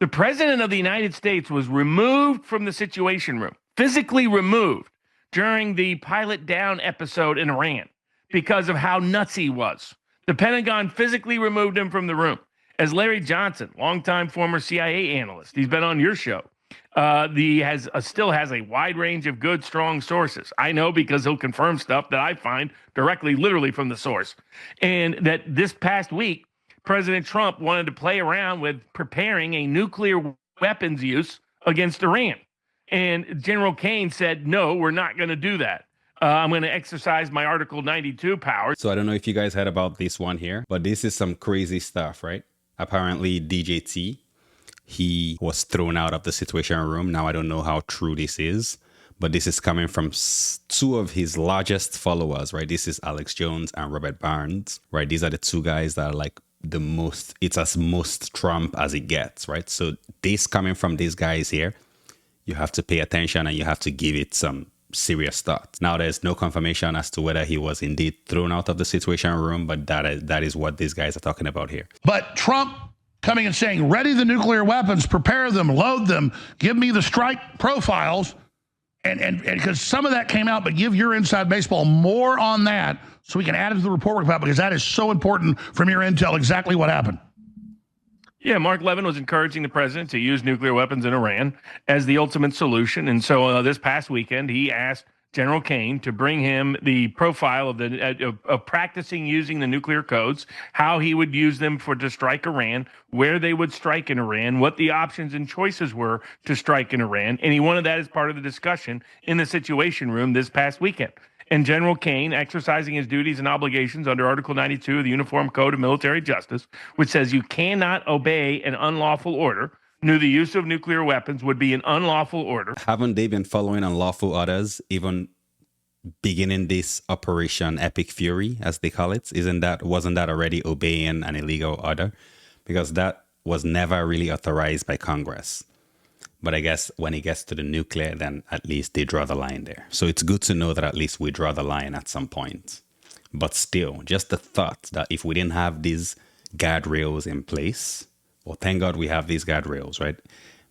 The president of the United States was removed from the Situation Room, physically removed during the pilot down episode in Iran because of how nuts he was. The Pentagon physically removed him from the room. As Larry Johnson, longtime former CIA analyst, he's been on your show. Still has a wide range of good, strong sources. I know because he'll confirm stuff that I find directly, literally from the source. And that this past week, President Trump wanted to play around with preparing a nuclear weapons use against Iran. And General Kane said, no, we're not going to do that. I'm going to exercise my Article 92 powers. So I don't know if you guys heard about this one here, but this is some crazy stuff, right? Apparently, DJT, he was thrown out of the Situation Room. Now, I don't know how true this is, but this is coming from two of his largest followers, right? This is Alex Jones and Robert Barnes, right? These are the two guys that are like the most, it's as most Trump as it gets, right? So this coming from these guys here, you have to pay attention and you have to give it some serious thought. Now, there's no confirmation as to whether he was indeed thrown out of the Situation Room, but that is what these guys are talking about here. But Trump coming and saying, ready the nuclear weapons, prepare them, load them, give me the strike profiles, and because some of that came out, but give your inside baseball more on that so we can add it to the report about, because that is so important from your intel, exactly what happened. Yeah, Mark Levin was encouraging the president to use nuclear weapons in Iran as the ultimate solution. And so this past weekend, he asked General Kane to bring him the profile of practicing using the nuclear codes, how he would use them to strike Iran, where they would strike in Iran, what the options and choices were to strike in Iran. And he wanted that as part of the discussion in the Situation Room this past weekend. And General Kane, exercising his duties and obligations under Article 92 of the Uniform Code of Military Justice, which says you cannot obey an unlawful order, knew the use of nuclear weapons would be an unlawful order. Haven't they been following unlawful orders, even beginning this Operation Epic Fury, as they call it? Wasn't that already obeying an illegal order? Because that was never really authorized by Congress. But I guess when it gets to the nuclear, then at least they draw the line there. So it's good to know that at least we draw the line at some point. But still, just the thought that if we didn't have these guardrails in place, well, thank God we have these guardrails, right?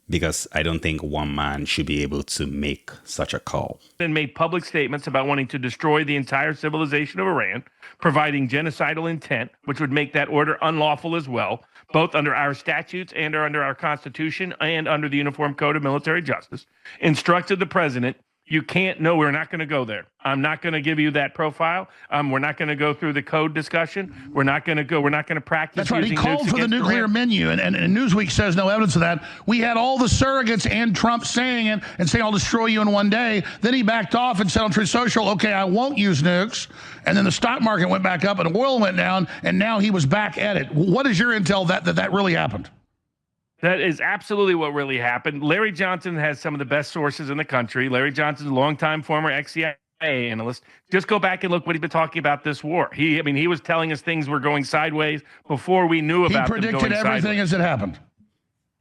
Because I don't think one man should be able to make such a call. And made public statements about wanting to destroy the entire civilization of Iran, providing genocidal intent, which would make that order unlawful as well, both under our statutes and under our Constitution and under the Uniform Code of Military Justice, instructed the president, you can't, no, we're not going to go there. I'm not going to give you that profile. We're not going to go through the code discussion. We're not going to practice. That's right. He called for the nuclear menu, and Newsweek says no evidence of that. We had all the surrogates and Trump saying it and saying, I'll destroy you in one day. Then he backed off and said on Truth Social, okay, I won't use nukes. And then the stock market went back up and oil went down, and now he was back at it. What is your intel that really happened? That is absolutely what really happened. Larry Johnson has some of the best sources in the country. Larry Johnson's a longtime former ex-CIA analyst. Just go back and look what he's been talking about this war. He was telling us things were going sideways before we knew about them going sideways. He predicted everything as it happened.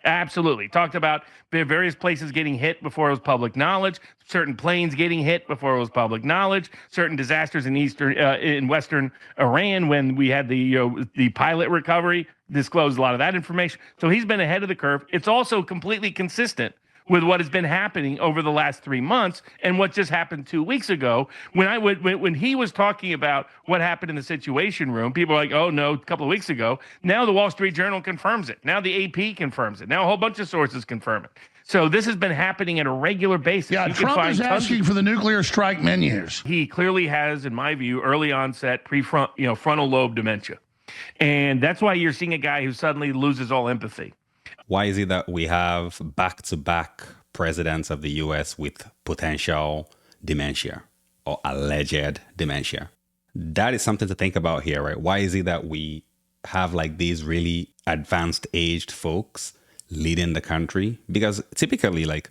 Absolutely. Talked about various places getting hit before it was public knowledge, certain planes getting hit before it was public knowledge, certain disasters in western Iran when we had the pilot recovery, disclosed a lot of that information. So he's been ahead of the curve. It's also completely consistent with what has been happening over the last 3 months and what just happened 2 weeks ago. When he was talking about what happened in the Situation Room, people were like, oh no, a couple of weeks ago. Now the Wall Street Journal confirms it. Now the AP confirms it. Now a whole bunch of sources confirm it. So this has been happening at a regular basis. Yeah, Trump is asking for the nuclear strike menus. He clearly has, in my view, early onset frontal lobe dementia. And that's why you're seeing a guy who suddenly loses all empathy. Why is it that we have back-to-back presidents of the U.S. with potential dementia or alleged dementia? That is something to think about here, right? Why is it that we have like these really advanced aged folks leading the country? Because typically like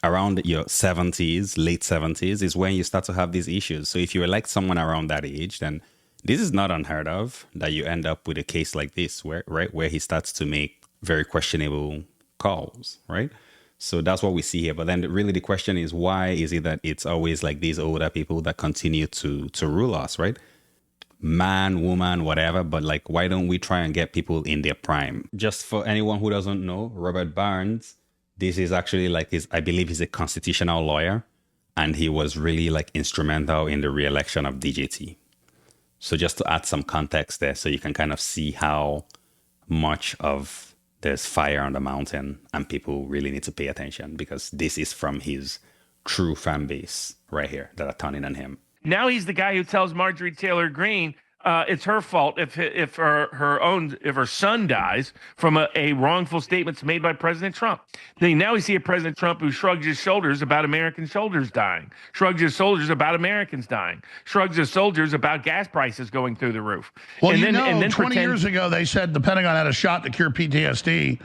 around your 70s, late 70s is when you start to have these issues. So if you elect someone around that age, then this is not unheard of that you end up with a case like this where he starts to make very questionable calls, right? So that's what we see here. But then really the question is, why is it that it's always like these older people that continue to rule us, right? man, woman, whatever, but like, why don't we try and get people in their prime? Just for anyone who doesn't know, Robert Barnes, this is actually like I believe he's a constitutional lawyer, and he was really like instrumental in the re-election of DJT. So just to add some context there, so you can kind of see how much of there's fire on the mountain and people really need to pay attention, because this is from his true fan base right here that are turning on him. Now he's the guy who tells Marjorie Taylor Greene it's her fault if her son dies from a wrongful statements made by President Trump. Then now we see a President Trump who shrugs his shoulders about American soldiers dying, shrugs his shoulders about Americans dying, shrugs his shoulders about gas prices going through the roof. Well, and then 20 years ago they said the Pentagon had a shot to cure PTSD,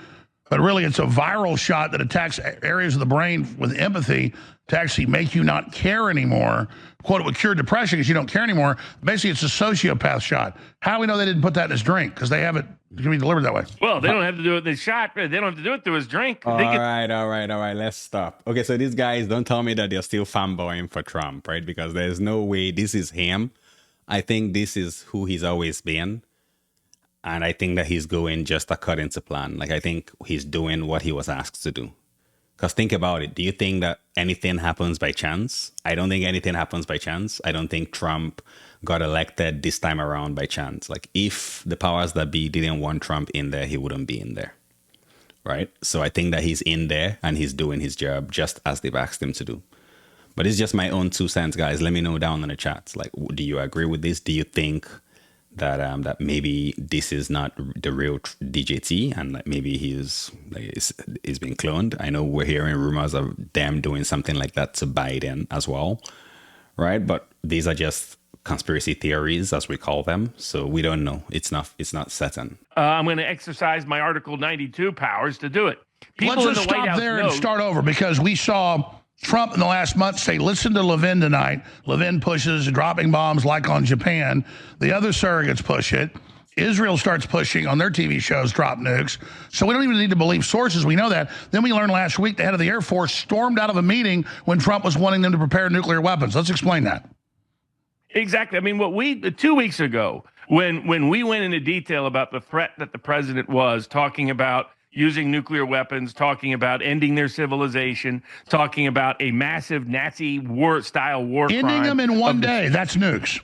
but really it's a viral shot that attacks areas of the brain with empathy to actually make you not care anymore. Quote, it would cure depression because you don't care anymore. Basically, it's a sociopath shot. How do we know they didn't put that in his drink? Because they have it can be delivered that way. Well, they don't have to do it in the shot. They don't have to do it through his drink. All right. Let's stop. Okay, so these guys, don't tell me that they're still fanboying for Trump, right? Because there's no way this is him. I think this is who he's always been. And I think that he's going just according to plan. Like, I think he's doing what he was asked to do. Because think about it. Do you think that anything happens by chance? I don't think anything happens by chance. I don't think Trump got elected this time around by chance. Like, if the powers that be didn't want Trump in there, he wouldn't be in there. Right? So I think that he's in there and he's doing his job just as they've asked him to do. But it's just my own 2 cents, guys. Let me know down in the chats. Like, do you agree with this? Do you think that that maybe this is not the real DJT and like maybe he's been cloned? I know we're hearing rumors of them doing something like that to Biden as well, right? But these are just conspiracy theories, as we call them. So we don't know. It's not certain. I'm going to exercise my Article 92 powers to do it. Let's just stop there and start over, because we saw Trump in the last month say, listen to Levin tonight. Levin pushes dropping bombs like on Japan. The other surrogates push it. Israel starts pushing on their TV shows, drop nukes. So we don't even need to believe sources. We know that. Then we learned last week the head of the Air Force stormed out of a meeting when Trump was wanting them to prepare nuclear weapons. Let's explain that. Exactly. I mean, 2 weeks ago, when we went into detail about the threat that the president was talking about using nuclear weapons, talking about ending their civilization, talking about a massive Nazi style war crime. Ending them in one day. That's nukes.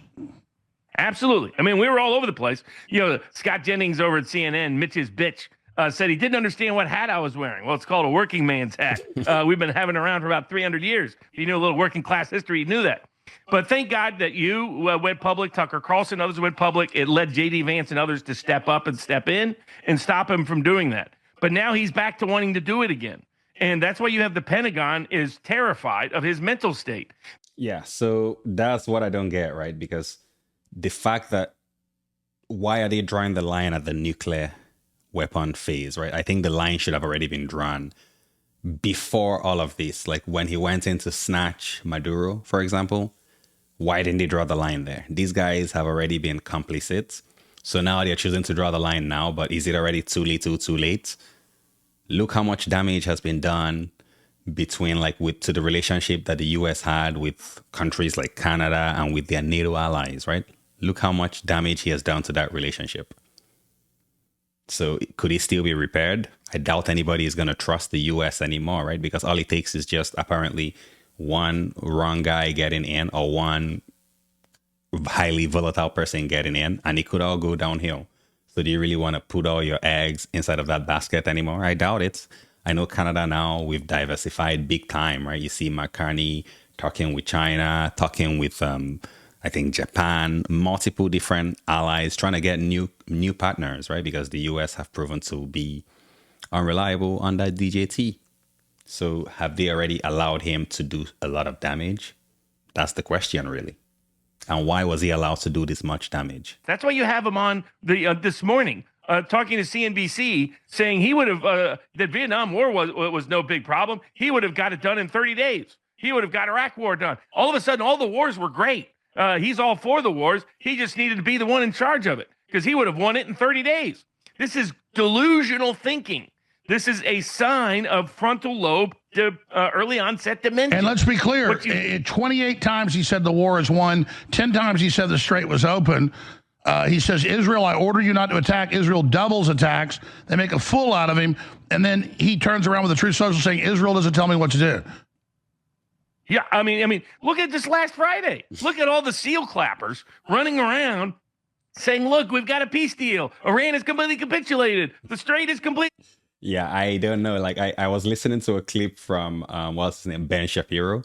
Absolutely. I mean, we were all over the place. You know, Scott Jennings over at CNN, Mitch's bitch, said he didn't understand what hat I was wearing. Well, it's called a working man's hat. We've been having it around for about 300 years. If you knew a little working class history, you knew that. But thank God that you went public, Tucker Carlson, others went public. It led J.D. Vance and others to step up and step in and stop him from doing that. But now he's back to wanting to do it again. And that's why you have the Pentagon is terrified of his mental state. Yeah, so that's what I don't get, right? Because the fact that why are they drawing the line at the nuclear weapon phase, right? I think the line should have already been drawn before all of this. Like when he went in to snatch Maduro, for example, why didn't they draw the line there? These guys have already been complicit. So now they're choosing to draw the line now, but is it already too late? Look how much damage has been done between to the relationship that the US had with countries like Canada and with their NATO allies, right? Look how much damage he has done to that relationship. So could it still be repaired? I doubt anybody is going to trust the US anymore, right? Because all it takes is just apparently one wrong guy getting in or one highly volatile person getting in, and it could all go downhill. So do you really want to put all your eggs inside of that basket anymore? I doubt it. I know Canada now, we've diversified big time, right? You see McCartney talking with China, talking with, I think, Japan, multiple different allies, trying to get new partners, right? Because the US have proven to be unreliable on that DJT. So have they already allowed him to do a lot of damage? That's the question, really. And why was he allowed to do this much damage? That's why you have him on this morning talking to CNBC, saying he would have that Vietnam War was no big problem. He would have got it done in 30 days. He would have got Iraq War done. All of a sudden, all the wars were great. He's all for the wars. He just needed to be the one in charge of it because he would have won it in 30 days. This is delusional thinking. This is a sign of frontal lobe early onset dementia. And let's be clear, 28 times he said the war is won, 10 times he said the strait was open. He says, Israel, I order you not to attack. Israel doubles attacks. They make a fool out of him. And then he turns around with the Truth Social saying, Israel doesn't tell me what to do. Yeah, I mean, look at this last Friday. Look at all the seal clappers running around saying, look, we've got a peace deal. Iran is completely capitulated. The strait is complete. Yeah, I don't know. Like I was listening to a clip from what's his name, Ben Shapiro,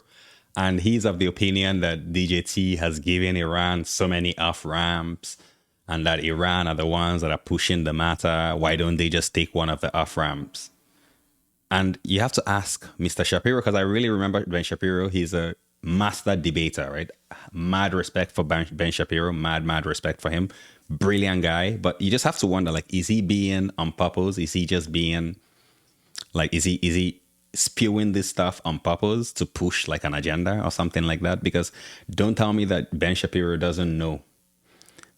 and he's of the opinion that DJT has given Iran so many off ramps, and that Iran are the ones that are pushing the matter. Why don't they just take one of the off ramps? And you have to ask Mr. Shapiro, because I really remember Ben Shapiro. He's a master debater, right? Mad respect for Ben Shapiro. Mad respect for him. Brilliant guy. But you just have to wonder, like, is he being on purpose? Is he just being, like, is he spewing this stuff on purpose to push, like, an agenda or something like that? Because don't tell me that Ben Shapiro doesn't know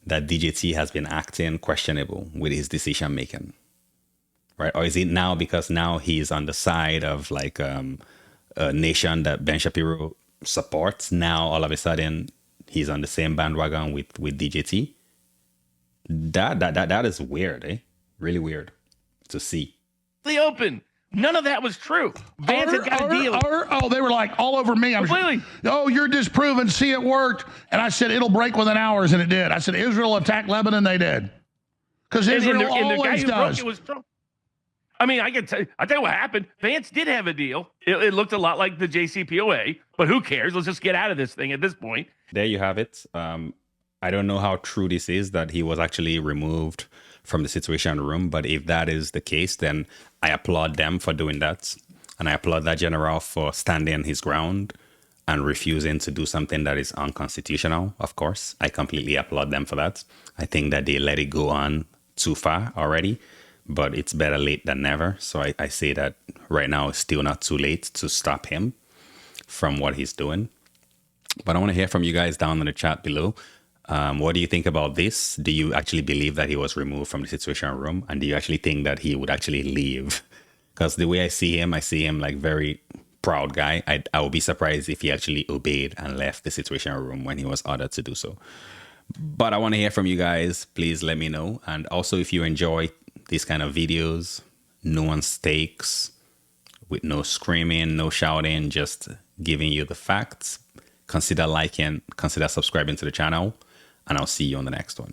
that DJT has been acting questionable with his decision making. Right? Or is it now because now he's on the side of like a nation that Ben Shapiro supports? Now all of a sudden he's on the same bandwagon with DJT. That is weird, eh? Really weird to see. The open. None of that was true. Vance had got a deal. They were like all over me. Completely. Oh, you're disproven. See, it worked. And I said, it'll break within hours, and it did. I said, Israel attacked Lebanon. They did. Because Israel always does. It was Trump. I mean, I tell you what happened. Vance did have a deal. It looked a lot like the JCPOA, but who cares? Let's just get out of this thing at this point. There you have it. I don't know how true this is that he was actually removed from the Situation Room, but if that is the case, then I applaud them for doing that. And I applaud that general for standing his ground and refusing to do something that is unconstitutional, of course. I completely applaud them for that. I think that they let it go on too far already. But it's better late than never. So I say that right now it's still not too late to stop him from what he's doing. But I want to hear from you guys down in the chat below. What do you think about this? Do you actually believe that he was removed from the Situation Room? And do you actually think that he would actually leave? Because the way I see him like very proud guy. I would be surprised if he actually obeyed and left the Situation Room when he was ordered to do so. But I want to hear from you guys. Please let me know. And also, if you enjoy these kind of videos, nuanced takes with no screaming, no shouting, just giving you the facts, consider liking, consider subscribing to the channel, and I'll see you on the next one.